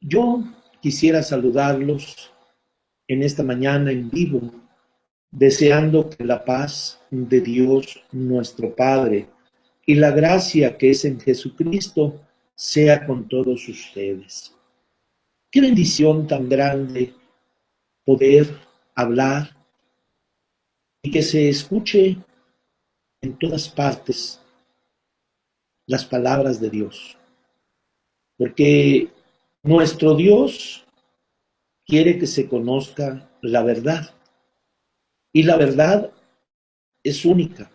Yo quisiera saludarlos en esta mañana en vivo, deseando que la paz de Dios nuestro Padre y la gracia que es en Jesucristo sea con todos ustedes. Qué bendición tan grande poder hablar y que se escuche en todas partes las palabras de Dios, porque nuestro Dios quiere que se conozca la verdad y la verdad es única.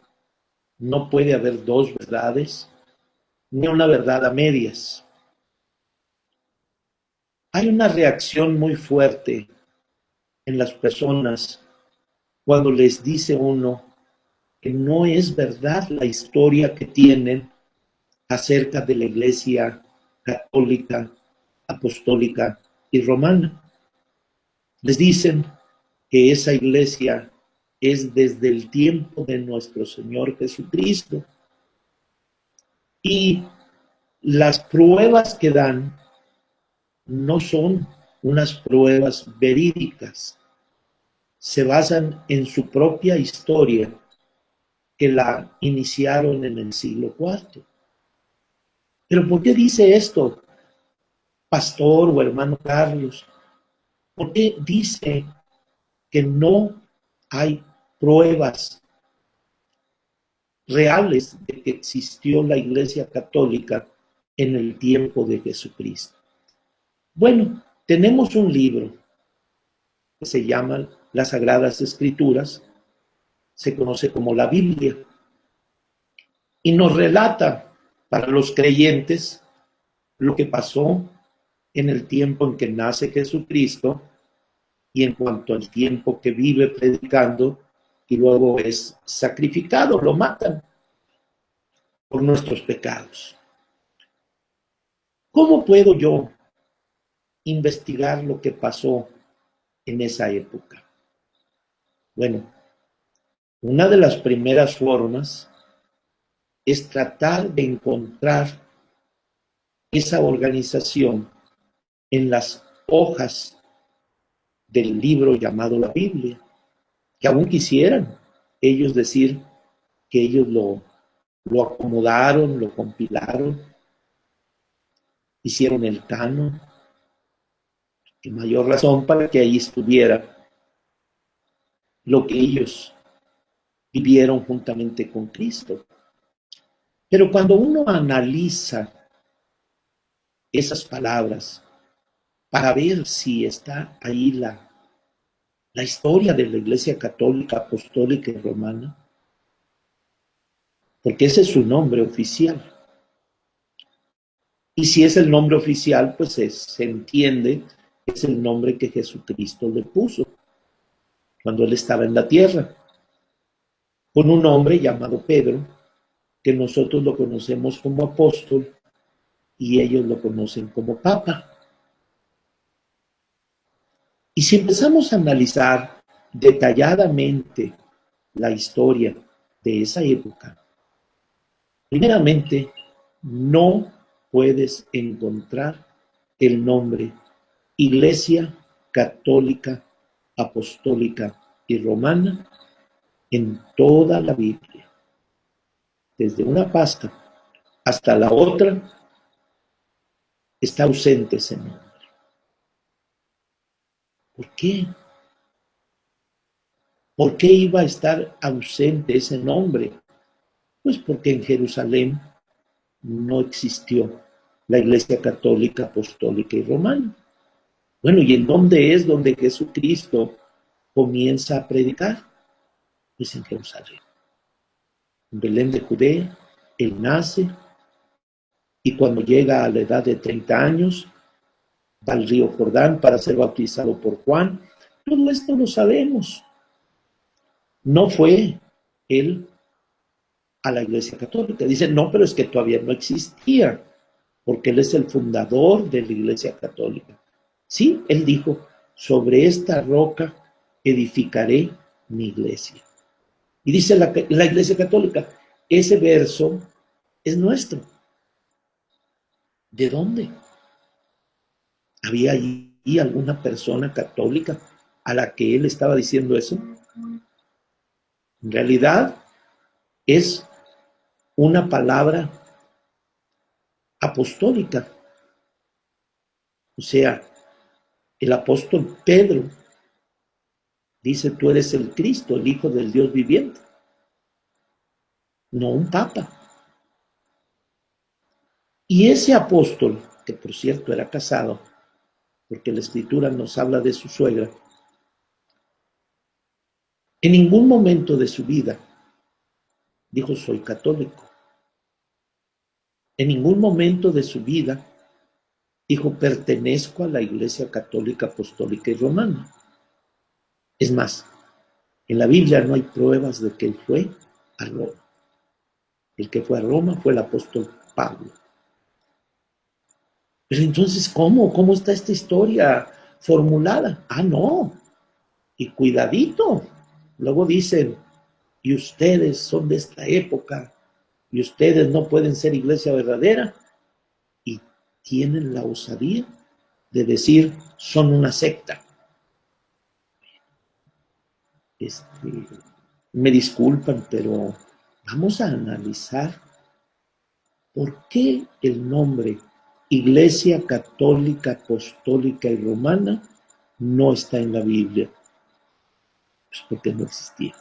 No puede haber dos verdades, ni una verdad a medias. Hay una reacción muy fuerte en las personas cuando les dice uno que no es verdad la historia que tienen acerca de la Iglesia católica, apostólica y romana. Les dicen que esa iglesia es desde el tiempo de nuestro Señor Jesucristo y las pruebas que dan no son unas pruebas verídicas, se basan en su propia historia que la iniciaron en el siglo IV. Pero ¿por qué dice esto, pastor o hermano Carlos? ¿Por qué dice que no hay pruebas reales de que existió la Iglesia Católica en el tiempo de Jesucristo? Bueno, tenemos un libro que se llama las Sagradas Escrituras, se conoce como la Biblia, y nos relata para los creyentes lo que pasó en el tiempo en que nace Jesucristo y en cuanto al tiempo que vive predicando y luego es sacrificado, lo matan por nuestros pecados. ¿Cómo puedo yo investigar lo que pasó en esa época? Bueno, una de las primeras formas es tratar de encontrar esa organización en las hojas del libro llamado la Biblia, que aún quisieran ellos decir que ellos lo acomodaron, lo compilaron, hicieron el canon, y mayor razón para que ahí estuviera lo que ellos vivieron juntamente con Cristo. Pero cuando uno analiza esas palabras para ver si está ahí la historia de la Iglesia Católica, Apostólica y Romana, porque ese es su nombre oficial. Y si es el nombre oficial, pues se entiende que es el nombre que Jesucristo le puso cuando él estaba en la tierra, con un hombre llamado Pedro, que nosotros lo conocemos como apóstol y ellos lo conocen como papa. Y si empezamos a analizar detalladamente la historia de esa época, primeramente, no puedes encontrar el nombre Iglesia Católica, Apostólica y Romana en toda la Biblia. Desde una pasta hasta la otra está ausente ese nombre. ¿Por qué? ¿Por qué iba a estar ausente ese nombre? Pues porque en Jerusalén no existió la Iglesia Católica, Apostólica y Romana. Bueno, ¿y en dónde es donde Jesucristo comienza a predicar? Pues en Jerusalén, en Belén de Judea. Él nace y cuando llega a la edad de 30 años, va al río Jordán para ser bautizado por Juan. Todo esto lo sabemos. No fue él a la Iglesia Católica. Dicen, no, pero es que todavía no existía, porque él es el fundador de la Iglesia Católica. Sí, él dijo, sobre esta roca edificaré mi iglesia. Y dice la Iglesia Católica, ese verso es nuestro. ¿De dónde? ¿Había allí alguna persona católica a la que él estaba diciendo eso? En realidad es una palabra apostólica. O sea, el apóstol Pedro dice, tú eres el Cristo, el Hijo del Dios viviente, no un papa. Y ese apóstol, que por cierto era casado, porque la Escritura nos habla de su suegra, en ningún momento de su vida dijo soy católico. En ningún momento de su vida dijo pertenezco a la Iglesia Católica Apostólica y Romana. Es más, en la Biblia no hay pruebas de que él fue a Roma. El que fue a Roma fue el apóstol Pablo. Pero entonces, ¿cómo está esta historia formulada? Ah, no. Y cuidadito. Luego dicen, y ustedes son de esta época, y ustedes no pueden ser iglesia verdadera, y tienen la osadía de decir, son una secta. Me disculpan, pero vamos a analizar por qué el nombre Iglesia Católica, Apostólica y Romana no está en la Biblia. Pues porque no existía.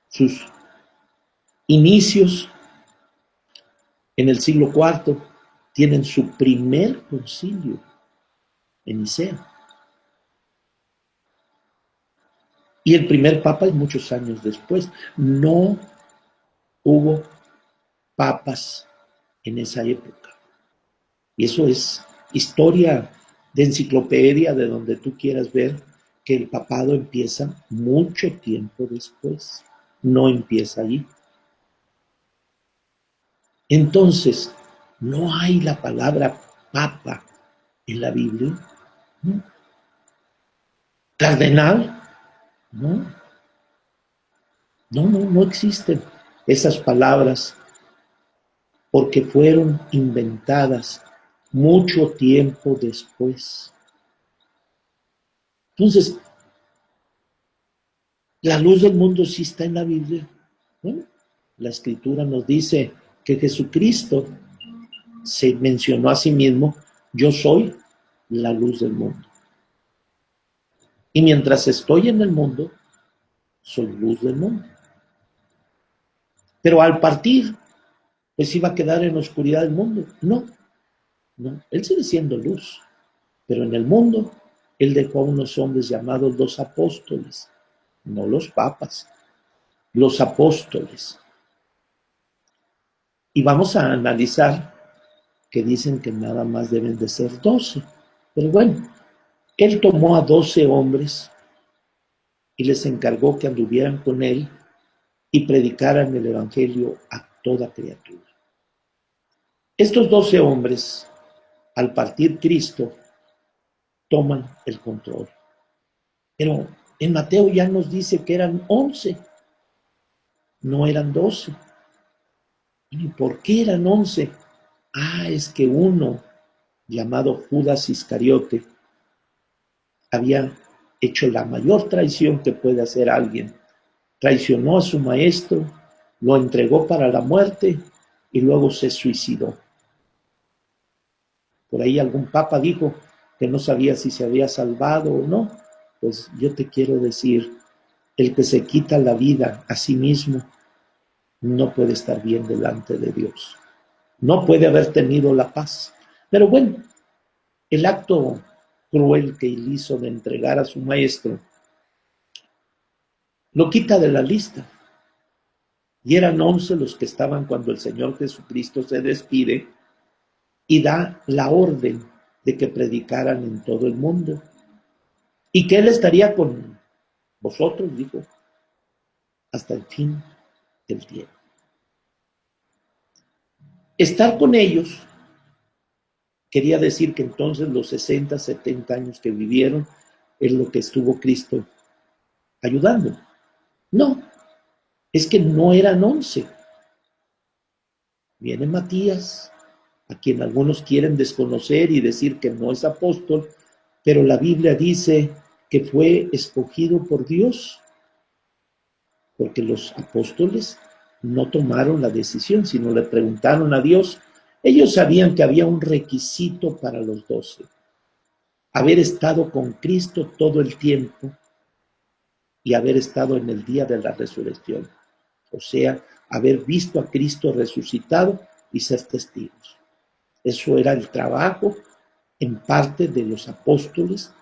Sus inicios en el siglo IV tienen su primer concilio en Nicea. Y el primer papa es muchos años después. No hubo papas en esa época. Y eso es historia de enciclopedia, de donde tú quieras ver que el papado empieza mucho tiempo después. No empieza allí. Entonces, no hay la palabra papa en la Biblia. ¿No? Cardenal, no. No existen esas palabras porque fueron inventadas mucho tiempo después. Entonces, la luz del mundo sí está en la Biblia. ¿No? La Escritura nos dice que Jesucristo se mencionó a sí mismo, yo soy la luz del mundo. Y mientras estoy en el mundo, soy luz del mundo. Pero al partir, pues iba a quedar en la oscuridad del mundo. No, él sigue siendo luz. Pero en el mundo, él dejó a unos hombres llamados los apóstoles, no los papas, los apóstoles. Y vamos a analizar que dicen que nada más deben de ser 12. Pero bueno, él tomó a 12 hombres y les encargó que anduvieran con él y predicaran el evangelio a toda criatura. Estos 12 hombres, al partir Cristo, toman el control. Pero en Mateo ya nos dice que eran 11, no eran 12. ¿Y por qué eran 11? Ah, es que uno, llamado Judas Iscariote, había hecho la mayor traición que puede hacer alguien. Traicionó a su maestro, lo entregó para la muerte y luego se suicidó. Por ahí algún papa dijo que no sabía si se había salvado o no. Pues yo te quiero decir, el que se quita la vida a sí mismo no puede estar bien delante de Dios. No puede haber tenido la paz. Pero bueno, el acto cruel que él hizo de entregar a su maestro lo quita de la lista. Y eran 11 los que estaban cuando el Señor Jesucristo se despide y da la orden de que predicaran en todo el mundo. Y que Él estaría con vosotros, dijo, hasta el fin del tiempo. Estar con ellos quería decir que entonces los 60, 70 años que vivieron es lo que estuvo Cristo ayudando. No, es que no eran 11. Viene Matías, a quien algunos quieren desconocer y decir que no es apóstol, pero la Biblia dice que fue escogido por Dios, porque los apóstoles no tomaron la decisión, sino le preguntaron a Dios. Ellos sabían que había un requisito para los 12, haber estado con Cristo todo el tiempo y haber estado en el día de la resurrección, o sea, haber visto a Cristo resucitado y ser testigos. Eso era el trabajo en parte de los apóstoles.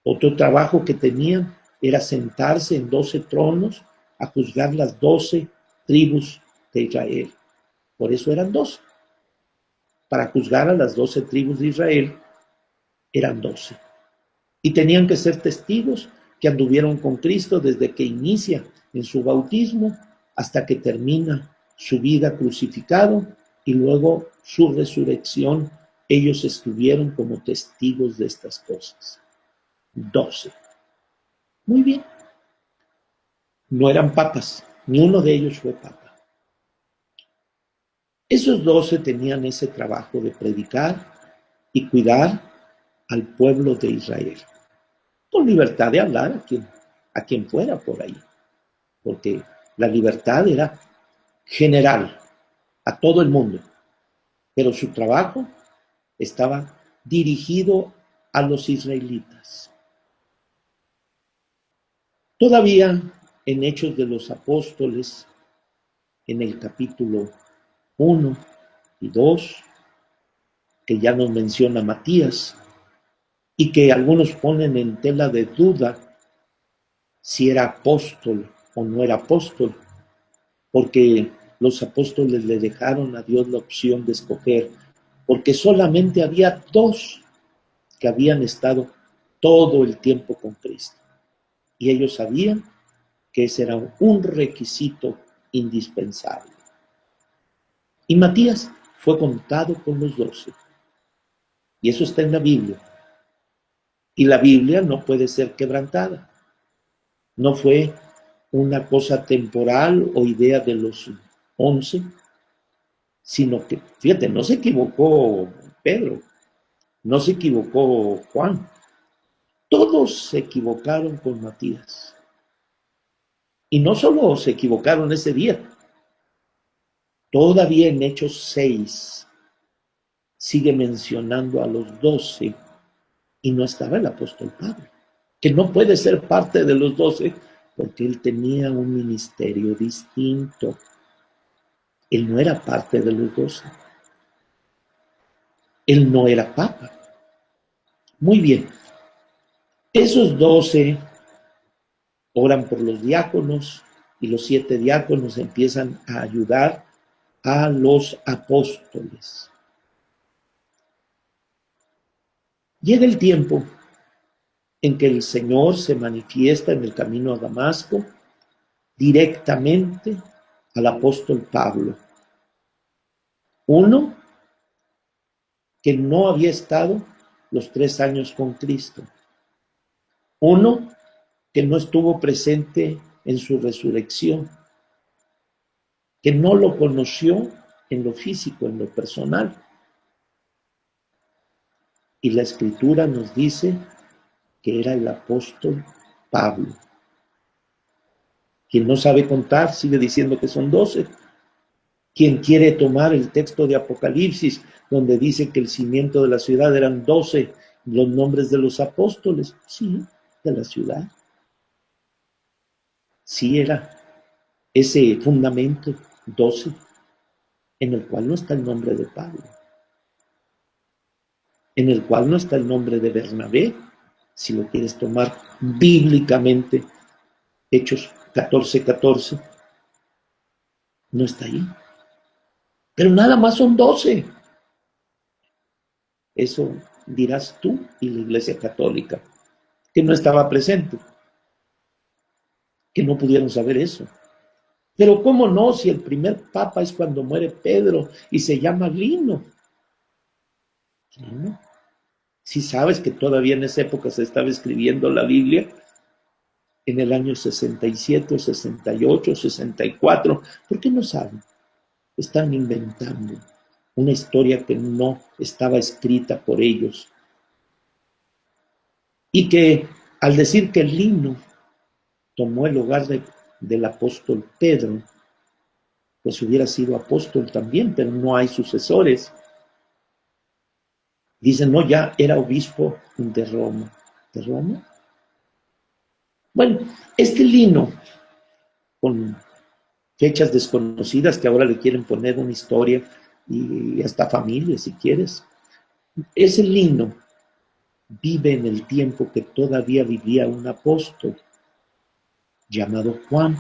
Otro trabajo que tenían era sentarse en 12 tronos a juzgar las 12 tribus de Israel. Por eso eran 12. Para juzgar a las 12 tribus de Israel eran 12. Y tenían que ser testigos que anduvieron con Cristo desde que inicia en su bautismo hasta que termina su vida crucificado y luego su resurrección. Ellos estuvieron como testigos de estas cosas. 12. Muy bien. No eran papas, ni uno de ellos fue papa. Esos 12 tenían ese trabajo de predicar y cuidar al pueblo de Israel, con libertad de hablar a quien fuera por ahí, porque la libertad era general, a todo el mundo, pero su trabajo estaba dirigido a los israelitas. Todavía en Hechos de los Apóstoles, en el capítulo 1 y 2, que ya nos menciona Matías, y que algunos ponen en tela de duda si era apóstol o no era apóstol, porque los apóstoles le dejaron a Dios la opción de escoger, porque solamente había 2 que habían estado todo el tiempo con Cristo, y ellos sabían que ese era un requisito indispensable. Y Matías fue contado con los 12, y eso está en la Biblia, y la Biblia no puede ser quebrantada. No fue una cosa temporal o idea de los 11, sino que, fíjate, no se equivocó Pedro, no se equivocó Juan, todos se equivocaron con Matías. Y no solo se equivocaron ese día, todavía en Hechos 6 sigue mencionando a los 12 y no estaba el apóstol Pablo, que no puede ser parte de los 12 porque él tenía un ministerio distinto. Él no era parte de los 12. Él no era papa. Muy bien. Esos 12 oran por los diáconos y los 7 diáconos empiezan a ayudar a los apóstoles. Llega el tiempo en que el Señor se manifiesta en el camino a Damasco directamente al apóstol Pablo. Uno que no había estado los 3 años con Cristo. Uno que no estuvo presente en su resurrección, que no lo conoció en lo físico, en lo personal. Y la Escritura nos dice que era el apóstol Pablo. Quien no sabe contar sigue diciendo que son 12. Quien quiere tomar el texto de Apocalipsis, donde dice que el cimiento de la ciudad eran 12, los nombres de los apóstoles, sí, de la ciudad. Sí era ese fundamento 12, en el cual no está el nombre de Pablo, en el cual no está el nombre de Bernabé, si lo quieres tomar bíblicamente, Hechos 14:14, no está ahí. Pero nada más son 12. Eso dirás tú y la Iglesia Católica, que no estaba presente, que no pudieron saber eso. Pero ¿cómo no? Si el primer papa es cuando muere Pedro y se llama Lino. ¿No? Si sabes que todavía en esa época se estaba escribiendo la Biblia, en el año 67, 68, 64, ¿por qué no saben? Están inventando una historia que no estaba escrita por ellos. Y que al decir que el lino tomó el lugar del apóstol Pedro, pues hubiera sido apóstol también, pero no hay sucesores. Dicen, no, ya era obispo de Roma. ¿De Roma? Bueno, este lino, con fechas desconocidas que ahora le quieren poner una historia y hasta familia, si quieres, ese lino vive en el tiempo que todavía vivía un apóstol llamado Juan.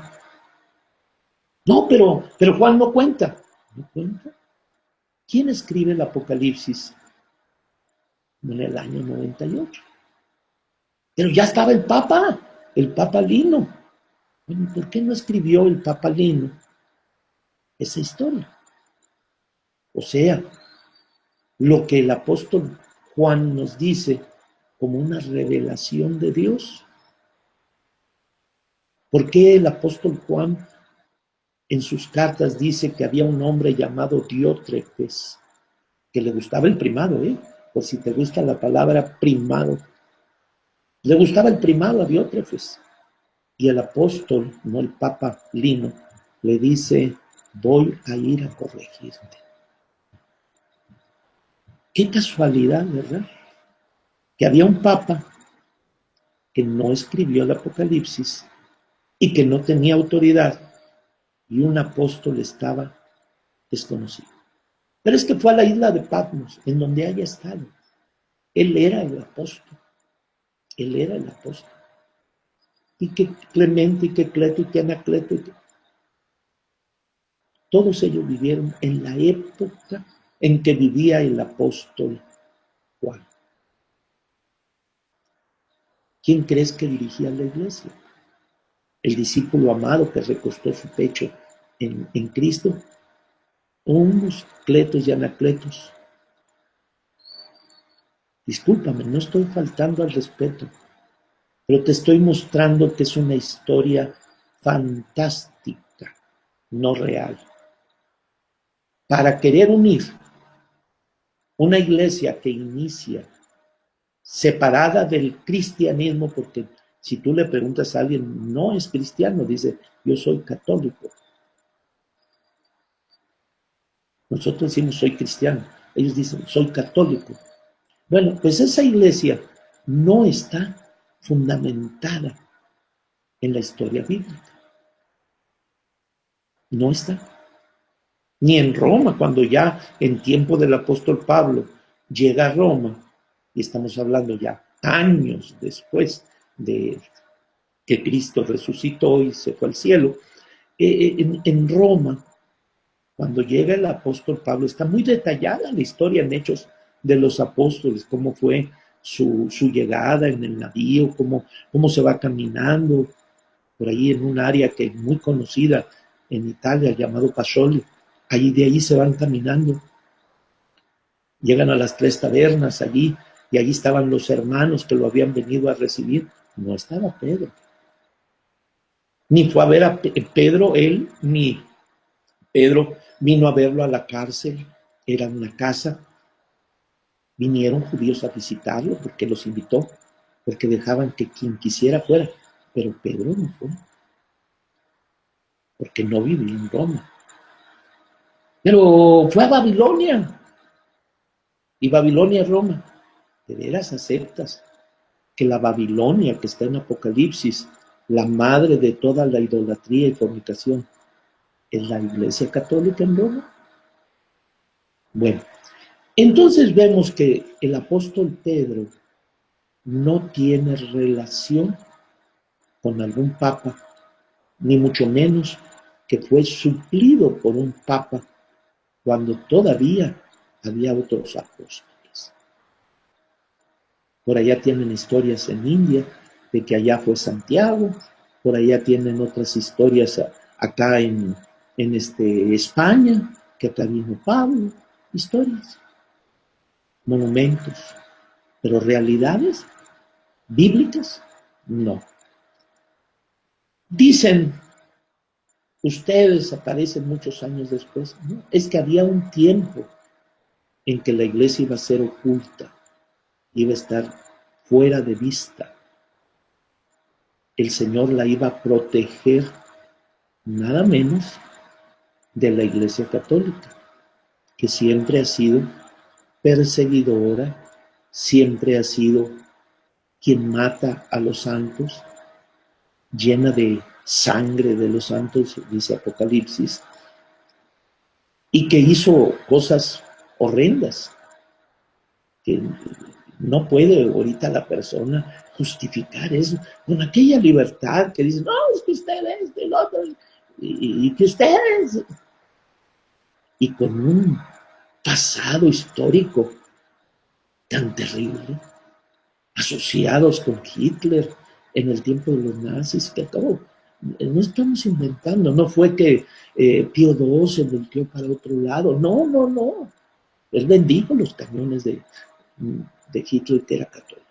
No, pero Juan no cuenta. ¿No cuenta? ¿Quién escribe el Apocalipsis en el año 98? Pero ya estaba el Papa Lino. Bueno, ¿por qué no escribió el Papa Lino esa historia? O sea, lo que el apóstol Juan nos dice como una revelación de Dios. ¿Por qué el apóstol Juan en sus cartas dice que había un hombre llamado Diótrefes, que le gustaba el primado, por si te gusta la palabra primado? Le gustaba el primado a Diótrefes. Y el apóstol, no el Papa Lino, le dice, voy a ir a corregirte. Qué casualidad, ¿verdad? Que había un papa que no escribió el Apocalipsis y que no tenía autoridad, y un apóstol estaba desconocido. Pero es que fue a la isla de Patmos, en donde haya estado. Él era el apóstol. Él era el apóstol. Y que Clemente, y que Cleto, y que Anacleto, y que... todos ellos vivieron en la época en que vivía el apóstol Juan. ¿Quién crees que dirigía la iglesia? El discípulo amado que recostó su pecho en Cristo, o unos Cletos y Anacletos. Discúlpame, no estoy faltando al respeto, pero te estoy mostrando que es una historia fantástica, no real. Para querer unir una iglesia que inicia separada del cristianismo, porque si tú le preguntas a alguien, no es cristiano, dice, yo soy católico. Nosotros decimos, soy cristiano. Ellos dicen, soy católico. Bueno, pues esa iglesia no está fundamentada en la historia bíblica. No está. Ni en Roma, cuando ya en tiempo del apóstol Pablo llega a Roma, y estamos hablando ya años después de que Cristo resucitó y se fue al cielo, en Roma, cuando llega el apóstol Pablo, está muy detallada la historia en Hechos de los Apóstoles, cómo fue su llegada en el navío, cómo se va caminando por ahí en un área que es muy conocida en Italia, llamado Pasoli. Allí de ahí se van caminando. Llegan a las 3 tabernas allí, y allí estaban los hermanos que lo habían venido a recibir. No estaba Pedro. Ni fue a ver a Pedro él, ni Pedro vino a verlo a la cárcel. Era una casa. Vinieron judíos a visitarlo porque los invitó, porque dejaban que quien quisiera fuera. Pero Pedro no fue, porque no vivía en Roma. Pero fue a Babilonia. Y Babilonia es Roma. ¿De veras aceptas que la Babilonia que está en Apocalipsis, la madre de toda la idolatría y fornicación, es la Iglesia Católica en Roma? Bueno, entonces vemos que el apóstol Pedro no tiene relación con algún papa, ni mucho menos que fue suplido por un papa cuando todavía había otros apóstoles. Por allá tienen historias en India de que allá fue Santiago, por allá tienen otras historias acá en España, que acá vino Pablo, historias, monumentos, pero realidades bíblicas, no. Dicen, ustedes aparecen muchos años después, ¿no? Es que había un tiempo en que la iglesia iba a ser oculta, iba a estar fuera de vista. El Señor la iba a proteger nada menos de la Iglesia Católica, que siempre ha sido perseguidora, siempre ha sido quien mata a los santos, llena de sangre de los santos, dice Apocalipsis, y que hizo cosas horrendas, que no puede ahorita la persona justificar eso, con aquella libertad que dice, no, es que usted es del otro, y que ustedes, y con un pasado histórico tan terrible, asociados con Hitler en el tiempo de los nazis, que acabó. No estamos inventando, no fue que Pío II se volteó para otro lado, no, no, no. Él bendijo los cañones de Hitler, que era católico.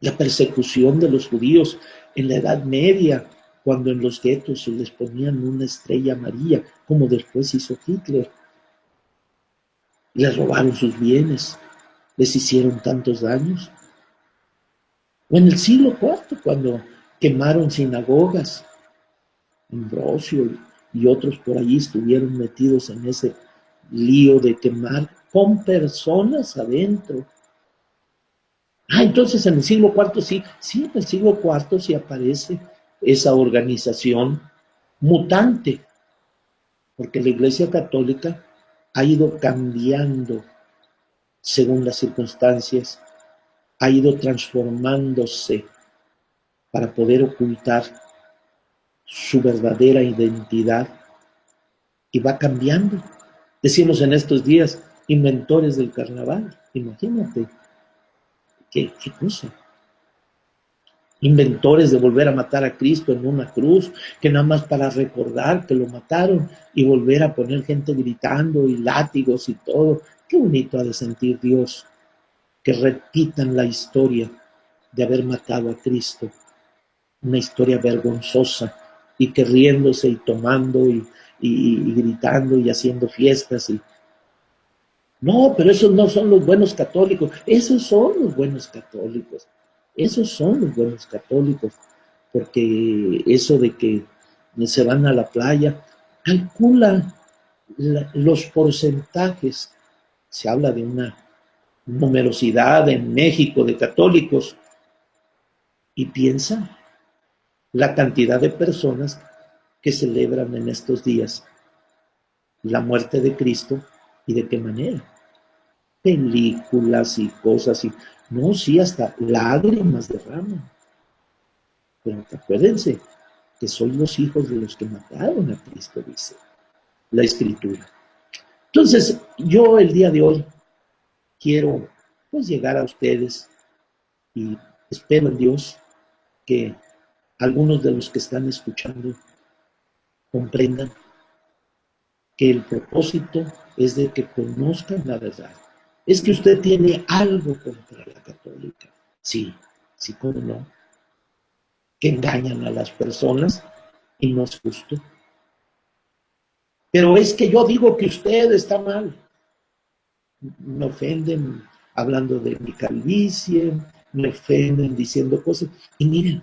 La persecución de los judíos en la Edad Media, cuando en los guetos se les ponían una estrella amarilla, como después hizo Hitler. Les robaron sus bienes, les hicieron tantos daños. O en el siglo IV, cuando quemaron sinagogas, Ambrosio y otros por allí estuvieron metidos en ese lío de quemar con personas adentro. Entonces en el siglo IV sí, en el siglo IV sí aparece esa organización mutante, porque la Iglesia Católica ha ido cambiando según las circunstancias, ha ido transformándose para poder ocultar su verdadera identidad y va cambiando. Decimos en estos días, inventores del carnaval, imagínate, qué cosa. Inventores de volver a matar a Cristo en una cruz, que nada más para recordar que lo mataron y volver a poner gente gritando y látigos y todo. Qué bonito ha de sentir Dios que repitan la historia de haber matado a Cristo, una historia vergonzosa, y que riéndose y tomando y gritando y haciendo fiestas. No, pero esos no son los buenos católicos, esos son los buenos católicos, esos son los buenos católicos, porque eso de que se van a la playa, calcula los porcentajes, se habla de una numerosidad en México de católicos, y piensa la cantidad de personas que celebran en estos días la muerte de Cristo y de qué manera. Películas y cosas, y no, sí, hasta lágrimas derraman. Pero acuérdense que son los hijos de los que mataron a Cristo, dice la Escritura. Entonces, yo el día de hoy quiero pues llegar a ustedes y espero en Dios que algunos de los que están escuchando comprendan que el propósito es de que conozcan la verdad. Es que usted tiene algo contra la católica. Sí, sí, cómo no. Que engañan a las personas y no es justo. Pero es que yo digo que usted está mal. Me ofenden hablando de mi calvicie, me ofenden diciendo cosas. Y miren,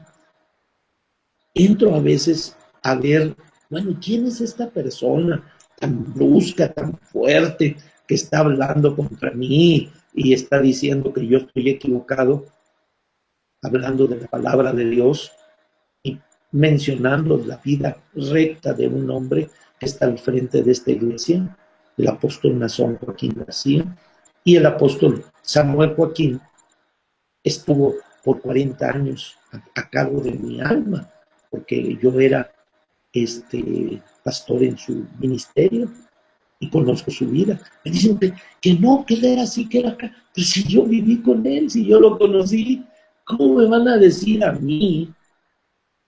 entro a veces a ver, bueno, ¿quién es esta persona tan brusca, tan fuerte, que está hablando contra mí y está diciendo que yo estoy equivocado, hablando de la palabra de Dios y mencionando la vida recta de un hombre que está al frente de esta iglesia, el apóstol Nazón Joaquín García, y el apóstol Samuel Joaquín estuvo por 40 años a cargo de mi alma, porque yo era pastor en su ministerio y conozco su vida. Me dicen que no, que él era así, que era acá. Pero si yo viví con él, si yo lo conocí, ¿cómo me van a decir a mí?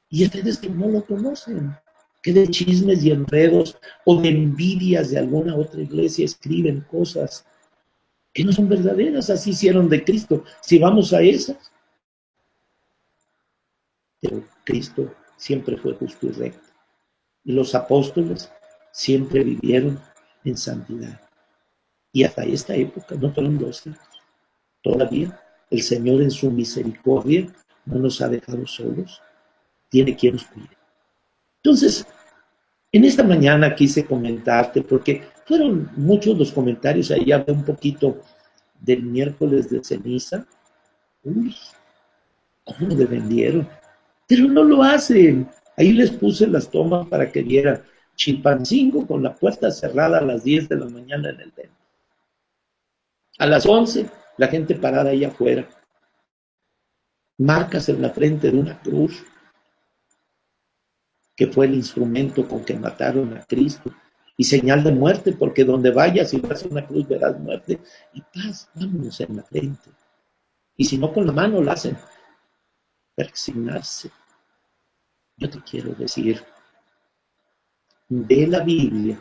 Y ustedes que no lo conocen, que de chismes y enredos o de envidias de alguna otra iglesia escriben cosas que no son verdaderas. Así hicieron de Cristo. Si vamos a esas, pero Cristo siempre fue justo y recto. Y los apóstoles siempre vivieron en santidad. Y hasta esta época, no fueron 12, todavía el Señor en su misericordia no nos ha dejado solos, tiene quien nos cuide. Entonces, en esta mañana quise comentarte, porque fueron muchos los comentarios, ahí hablé un poquito del miércoles de ceniza. Uy, ¿cómo le vendieron? Pero no lo hacen. Ahí les puse las tomas para que vieran. Chilpancingo con la puerta cerrada a las 10 de la mañana en el templo. A las 11, la gente parada ahí afuera. Marcas en la frente de una cruz, que fue el instrumento con que mataron a Cristo. Y señal de muerte, porque donde vayas y vas a una cruz verás muerte. Y paz, vámonos en la frente. Y si no, con la mano la hacen. Persignarse. Yo te quiero decir, ve la Biblia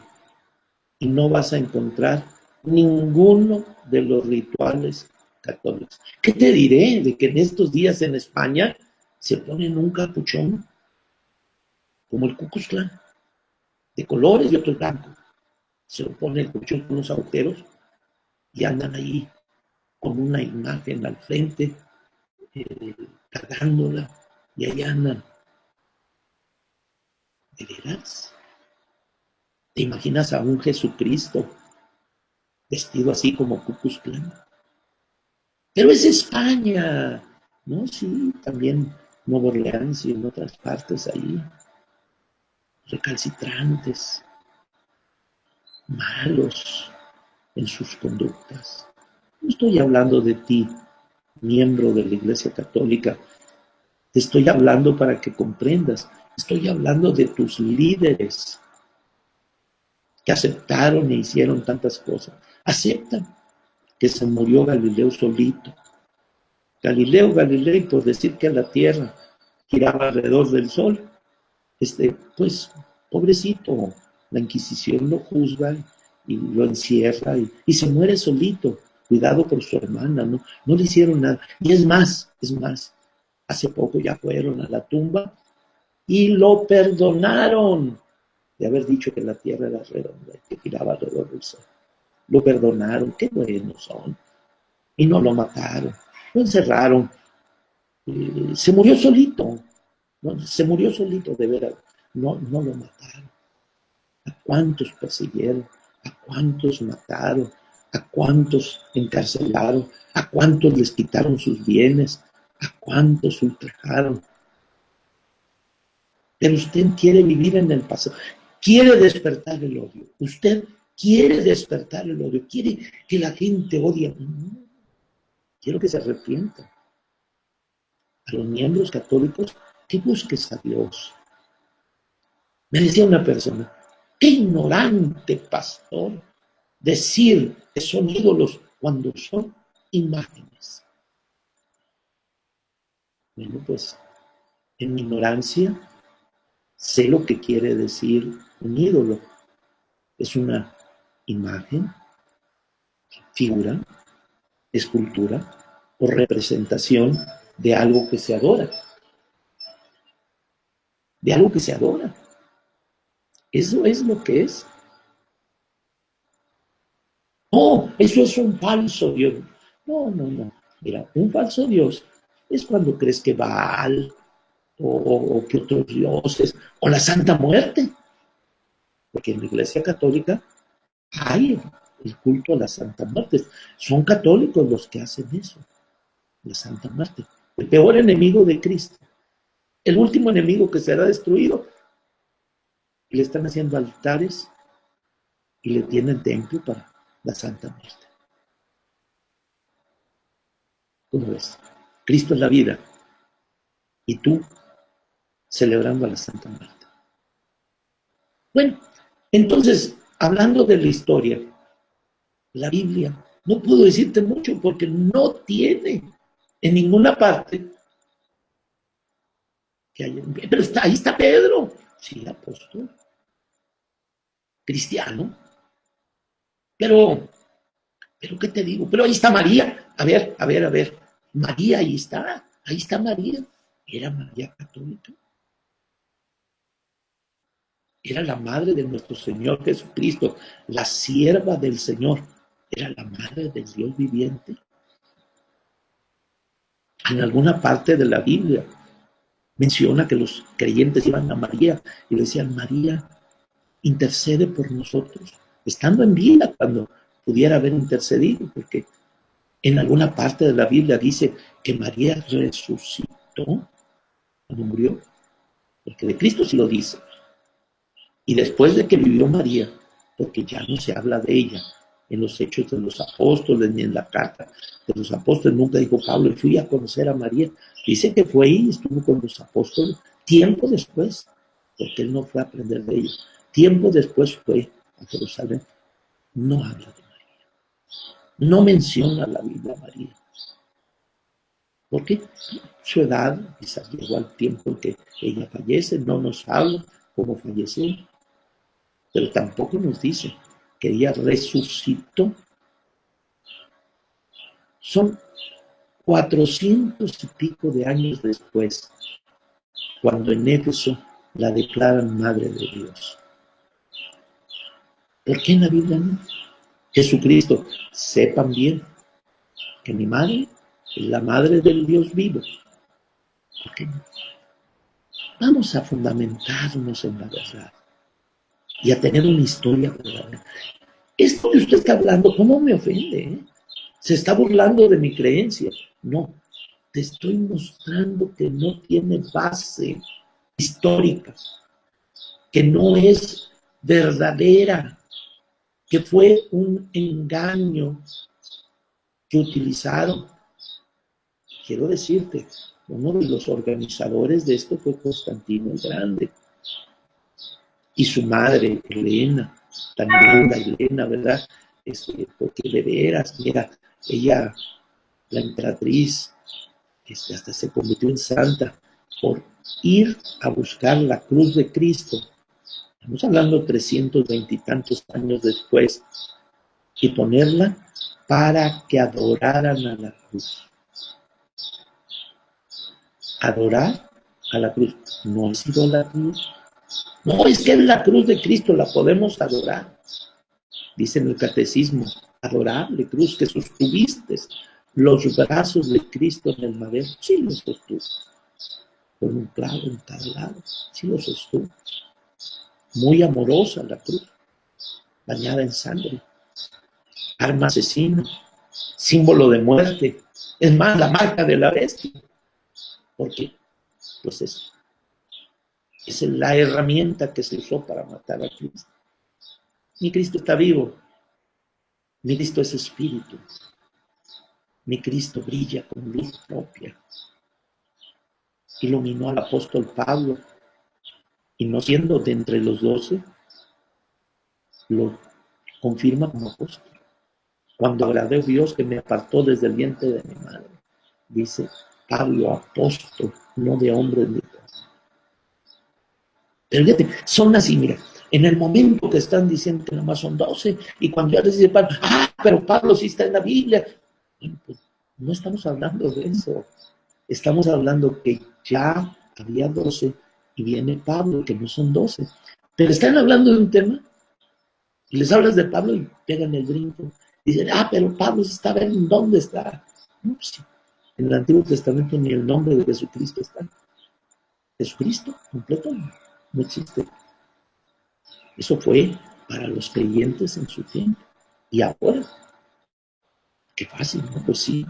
y no vas a encontrar ninguno de los rituales católicos. ¿Qué te diré de que en estos días en España se ponen un capuchón como el Ku Klux Klan, de colores y otros blancos? Se lo pone el capuchón con unos agujeros y andan ahí con una imagen al frente, cargándola, y ahí andan. ¿De veras? ¿Te imaginas a un Jesucristo vestido así como Ku Klux Klan? Pero es España, ¿no? Sí, también Nueva Orleans y en otras partes ahí, recalcitrantes, malos en sus conductas. No estoy hablando de ti, miembro de la Iglesia Católica, te estoy hablando para que comprendas, estoy hablando de tus líderes que aceptaron e hicieron tantas cosas. Aceptan que se murió Galileo solito. Galileo Galilei, por decir que la Tierra giraba alrededor del Sol, pues, pobrecito, la Inquisición lo juzga y lo encierra y se muere solito, cuidado por su hermana, no le hicieron nada. Y es más, hace poco ya fueron a la tumba y lo perdonaron de haber dicho que la Tierra era redonda y que giraba alrededor del Sol. Lo perdonaron, qué buenos son. Y no lo mataron, lo encerraron. Se murió solito, ¿no? Se murió solito, de veras. No lo mataron. ¿A cuántos persiguieron? ¿A cuántos mataron? ¿A cuántos encarcelaron? ¿A cuántos les quitaron sus bienes? ¿A cuántos ultrajaron? Pero usted quiere vivir en el pasado. Quiere despertar el odio. Usted quiere despertar el odio. Quiere que la gente odie. No, quiero que se arrepienta. A los miembros católicos, que busques a Dios. Me decía una persona, qué ignorante, pastor, decir que son ídolos cuando son imágenes. Bueno, pues en mi ignorancia sé lo que quiere decir un ídolo. Es una imagen, figura, escultura o representación de algo que se adora. De algo que se adora. Eso es lo que es. No, eso es un falso Dios. No. Mira, un falso Dios es cuando crees que Baal o que otros dioses, o la Santa Muerte. Porque en la Iglesia Católica hay el culto a la Santa Muerte. Son católicos los que hacen eso, la Santa Muerte. El peor enemigo de Cristo. El último enemigo que será destruido. Y le están haciendo altares y le tienen templo para la Santa Muerte. ¿Cómo ves? Cristo es la vida. Y tú celebrando a la Santa Muerte. Bueno, entonces, hablando de la historia, la Biblia, no puedo decirte mucho porque no tiene en ninguna parte que haya, pero ahí está Pedro, sí, apóstol, cristiano, pero ¿qué te digo? Pero ahí está María, a ver, María ahí está María, era María católica, era la madre de nuestro Señor Jesucristo, la sierva del Señor. era la madre del Dios viviente. En alguna parte de la Biblia menciona que los creyentes iban a María y le decían, María, intercede por nosotros, estando en vida cuando pudiera haber intercedido, porque en alguna parte de la Biblia dice que María resucitó cuando murió, porque de Cristo sí lo dice. Y después de que vivió María, porque ya no se habla de ella en los hechos de los apóstoles ni en la carta de los apóstoles, nunca dijo Pablo, y fui a conocer a María. Dice que fue ahí, estuvo con los apóstoles, tiempo después, porque él no fue a aprender de ellos. Tiempo después fue a Jerusalén. No habla de María. No menciona la Biblia a María. ¿Por qué? Su edad quizás llegó al tiempo en que ella fallece, no nos habla cómo falleció, pero tampoco nos dice que ella resucitó. Son 400 y pico de años después, cuando en Éfeso la declaran Madre de Dios. ¿Por qué en la Biblia no? Jesucristo, sepan bien que mi madre es la madre del Dios vivo. ¿Por qué no? Vamos a fundamentarnos en la verdad y a tener una historia verdadera. Esto que usted está hablando, ¿cómo me ofende? Se está burlando de mi creencia. No, te estoy mostrando que no tiene base histórica, que no es verdadera, que fue un engaño que utilizaron. Quiero decirte, uno de los organizadores de esto fue Constantino el Grande y su madre, Elena, tan linda Elena, ¿verdad? Porque de veras, mira, ella, la emperatriz, hasta se convirtió en santa por ir a buscar la cruz de Cristo. Estamos hablando 320 y tantos años después, y ponerla para que adoraran a la cruz. Adorar a la cruz no es idolatría. No, es que es la cruz de Cristo, la podemos adorar. Dice en el catecismo, adorable cruz que sostuviste los brazos de Cristo en el madero. Sí los sostuvo. Con un clavo en cada lado. Sí los sostuvo. Muy amorosa la cruz, bañada en sangre. Arma asesina, símbolo de muerte. Es más, la marca de la bestia. ¿Por qué? Pues es la herramienta que se usó para matar a Cristo. Mi Cristo está vivo. Mi Cristo es espíritu. Mi Cristo brilla con luz propia. Iluminó al apóstol Pablo y no siendo de entre los 12, lo confirma como apóstol. Cuando agradé a Dios que me apartó desde el vientre de mi madre, dice Pablo, apóstol, no de hombre ni de casa. Pero fíjate, son así, mira, en el momento que están diciendo que nada más son 12, y cuando ya les dice Pablo, pero Pablo sí está en la Biblia, pues, no estamos hablando de eso. Estamos hablando que ya había 12 y viene Pablo, que no son 12. Pero están hablando de un tema y les hablas de Pablo y pegan el brinco. Dicen, pero Pablo estaba en dónde está. No, pues sí. En el Antiguo Testamento ni el nombre de Jesucristo está. Jesucristo completo no existe. Eso fue para los creyentes en su tiempo. Y ahora, qué fácil, ¿no? Pues sí.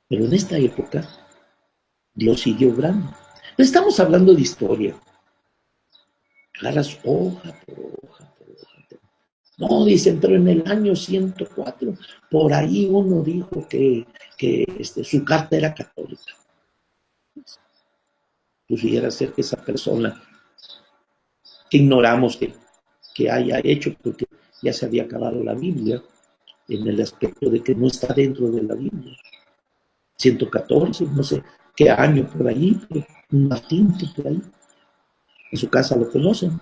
Pero en esta época, Dios sigue obrando. No estamos hablando de historia. Agarras hoja por hoja por hoja. No, dicen, pero en el año 104, por ahí uno dijo que su carta era católica. Pudiera ser que esa persona que ignoramos que haya hecho, porque ya se había acabado la Biblia, en el aspecto de que no está dentro de la Biblia. 114, no sé qué año por ahí, un Martín por ahí, en su casa lo conocen,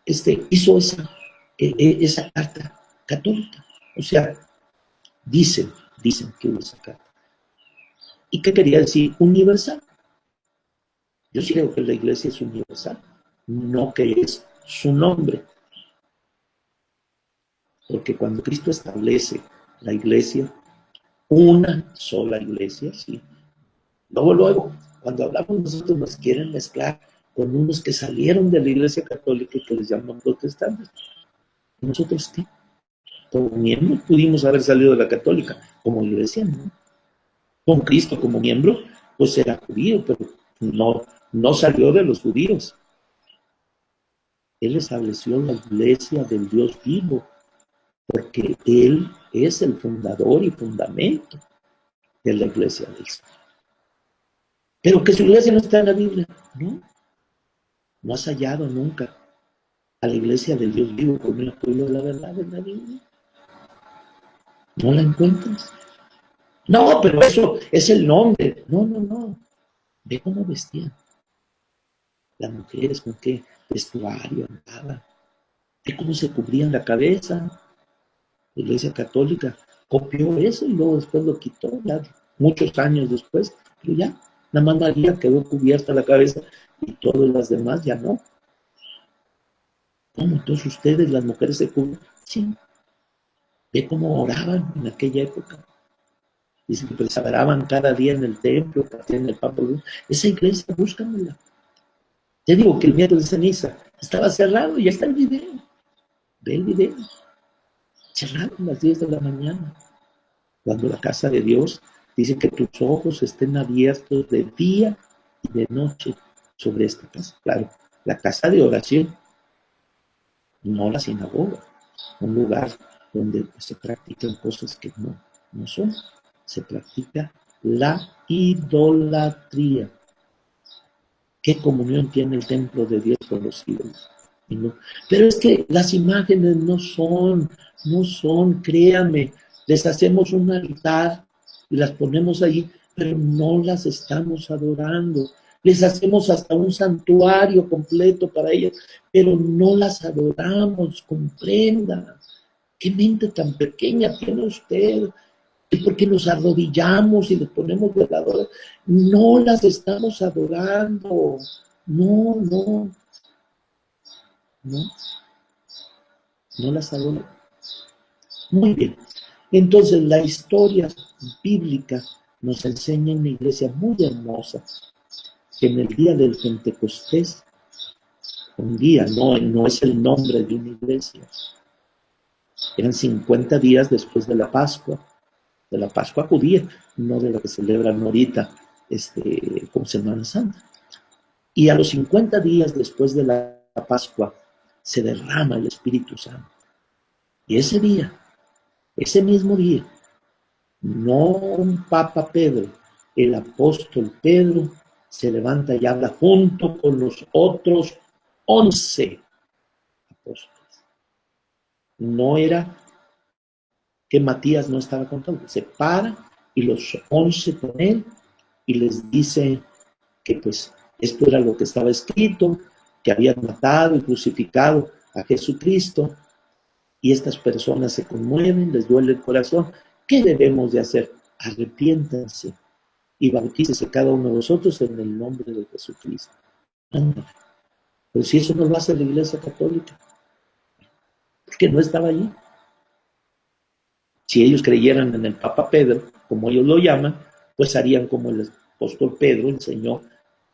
hizo esa carta católica. O sea, dicen que hubo esa carta. ¿Y qué quería decir? Universal. Yo sí creo que la iglesia es universal, no que es su nombre. Porque cuando Cristo establece la iglesia, una sola iglesia, ¿sí? Luego, cuando hablamos nosotros nos quieren mezclar con unos que salieron de la iglesia católica y que les llaman protestantes. ¿Nosotros qué? Como miembros pudimos haber salido de la católica, como iglesia, ¿no? Con Cristo como miembro, pues era judío, pero no salió de los judíos. Él estableció la iglesia del Dios vivo, porque Él es el fundador y fundamento de la iglesia del Señor. Pero que su iglesia no está en la Biblia, ¿no? No has hallado nunca a la iglesia del Dios vivo como el pueblo de la verdad en la Biblia. No la encuentras. No, pero eso es el nombre. No. Ve cómo vestían las mujeres, con qué vestuario andaban. Ve cómo se cubrían la cabeza. La iglesia católica copió eso y luego después lo quitó, ya muchos años después, pero ya, nada más María quedó cubierta la cabeza y todas las demás ya no. ¿Cómo? Entonces ustedes, las mujeres, se cubren. Sí. Ve cómo oraban en aquella época. Y se perseveraban cada día en el templo, partían el pan por Dios. Esa iglesia, búscamela. Te digo que el miércoles de ceniza estaba cerrado y ya está el video. Ve el video. Cerrado a las 10 de la mañana. Cuando la casa de Dios dice que tus ojos estén abiertos de día y de noche sobre esta casa. Claro, la casa de oración, no la sinagoga, un lugar donde se practican cosas que no son. Se practica la idolatría. ¿Qué comunión tiene el templo de Dios con los ídolos? No. Pero es que las imágenes no son, créame, les hacemos un altar y las ponemos allí, pero no las estamos adorando. Les hacemos hasta un santuario completo para ellas, pero no las adoramos, comprenda. ¿Qué mente tan pequeña tiene usted? Es porque nos arrodillamos y les ponemos veladores. No las estamos adorando. No las adoramos. Muy bien. Entonces, la historia bíblica nos enseña una iglesia muy hermosa, que en el día del Pentecostés, un día, no es el nombre de una iglesia, eran 50 días después de la Pascua judía, no de la que celebran ahorita como Semana Santa. Y a los 50 días después de la Pascua se derrama el Espíritu Santo. Y ese mismo día, no un Papa Pedro, el apóstol Pedro se levanta y habla junto con los otros 11 apóstoles. No era que Matías no estaba contando, se para y los 11 con él y les dice que pues esto era lo que estaba escrito, que habían matado y crucificado a Jesucristo, y estas personas se conmueven, les duele el corazón. ¿Qué debemos de hacer? Arrepiéntanse y bautícese cada uno de vosotros en el nombre de Jesucristo. Pero si eso no lo hace la Iglesia Católica, porque no estaba allí. Si ellos creyeran en el Papa Pedro, como ellos lo llaman, pues harían como el apóstol Pedro enseñó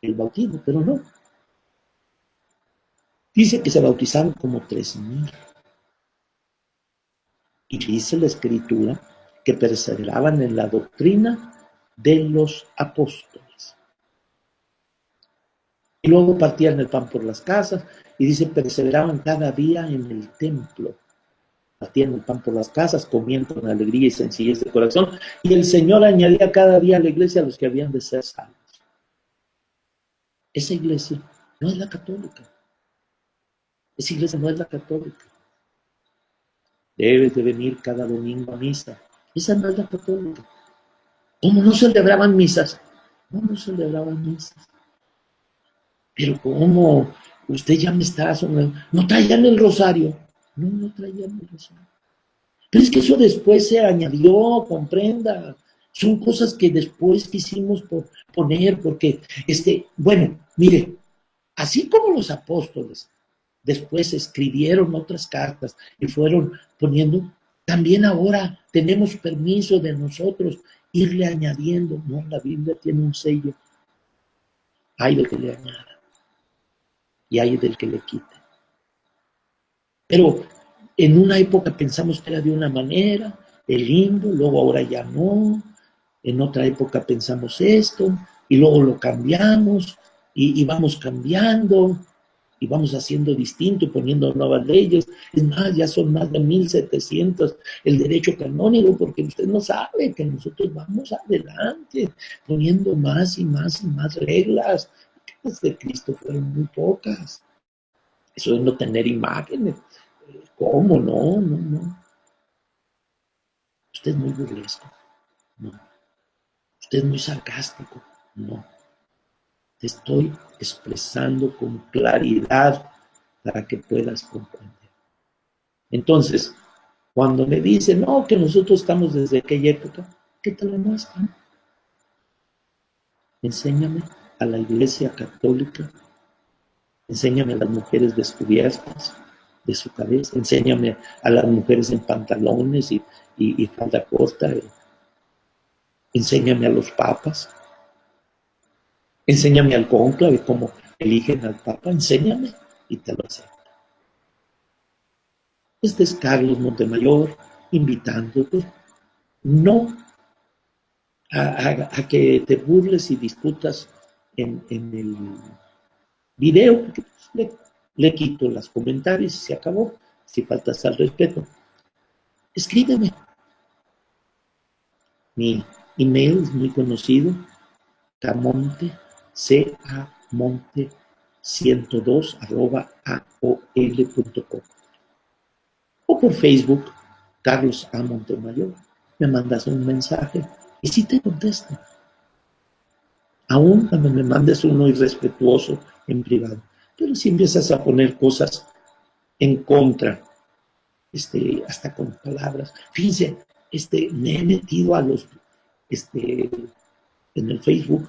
el bautismo, pero no. Dice que se bautizaron como 3,000. Y dice la Escritura que perseveraban en la doctrina de los apóstoles. Y luego partían el pan por las casas, y dice, perseveraban cada día en el templo. Partían el pan por las casas, comían con alegría y sencillez de corazón, y el Señor añadía cada día a la iglesia a los que habían de ser salvos. Esa iglesia no es la católica. Esa iglesia no es la católica. Debes de venir cada domingo a misa. Esa no es la católica. ¿Cómo no celebraban misas? No celebraban misas. Pero ¿cómo? Usted ya me está sonando. ¿No traían el rosario? No traían el rosario. Pero es que eso después se añadió, comprenda. Son cosas que después quisimos poner porque, bueno, mire, así como los apóstoles después escribieron otras cartas y fueron poniendo, también ahora tenemos permiso de nosotros irle añadiendo. No, la Biblia tiene un sello. Hay del que le añada y hay del que le quite. Pero en una época pensamos que era de una manera, el himno, luego ahora ya no. En otra época pensamos esto y luego lo cambiamos y vamos cambiando y vamos haciendo distinto, poniendo nuevas leyes. Es más, ya son más de 1700 el derecho canónico, porque usted no sabe que nosotros vamos adelante, poniendo más y más y más reglas. Las de Cristo fueron muy pocas. Eso de no tener imágenes. ¿Cómo? No, no, no. Usted es muy burlesco. No. Usted es muy sarcástico. No. Te estoy expresando con claridad para que puedas comprender. Entonces, cuando me dicen, no, que nosotros estamos desde aquella época, ¿qué te lo muestran? Enséñame a la Iglesia Católica, enséñame a las mujeres descubiertas de su cabeza, enséñame a las mujeres en pantalones y falda corta, enséñame a los papas, enséñame al cónclave cómo eligen al papa, enséñame y te lo acepto. Este es Carlos Montemayor invitándote no a que te burles y disputas en el video, porque le quito los comentarios y se acabó. Si faltas al respeto, escríbeme. Mi email es muy conocido, camonte, camonte 102 @aol.com, o por Facebook, Carlos A. Montemayor. Me mandas un mensaje y sí te contesto. Aún cuando me mandes uno irrespetuoso en privado. Pero si empiezas a poner cosas en contra, hasta con palabras. Fíjense, me he metido a los, en el Facebook,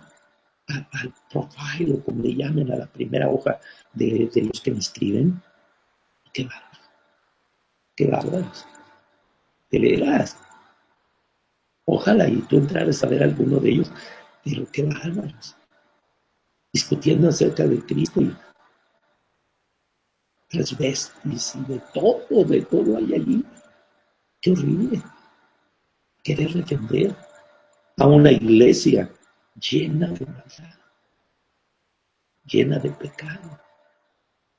al profile, o como le llamen, a la primera hoja de los que me escriben. Qué bárbaros, qué bárbaros. De veras. Ojalá y tú entraras a ver alguno de ellos, pero qué bárbaros. Discutiendo acerca de Cristo y transvestis y de todo hay allí. Qué horrible. Querer defender a una iglesia llena de maldad, llena de pecado.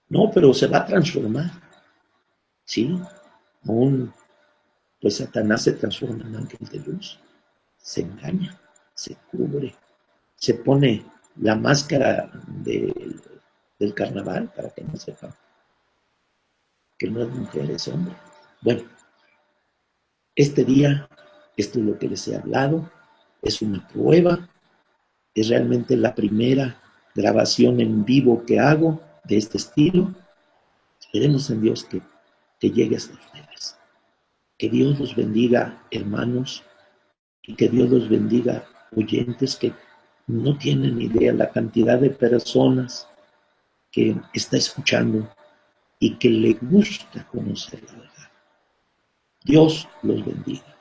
No, pero se va a transformar. Sí, aún pues Satanás se transforma en ángel de luz. Se engaña, se cubre, se pone la máscara del carnaval para que no sepa que no es mujer, es hombre. Bueno, este día, esto es lo que les he hablado, es una prueba, es realmente la primera grabación en vivo que hago de este estilo. Esperemos en Dios que llegue hasta ustedes. Que Dios los bendiga, hermanos, y que Dios los bendiga, oyentes, que no tienen idea la cantidad de personas que está escuchando y que le gusta conocer la verdad. Dios los bendiga.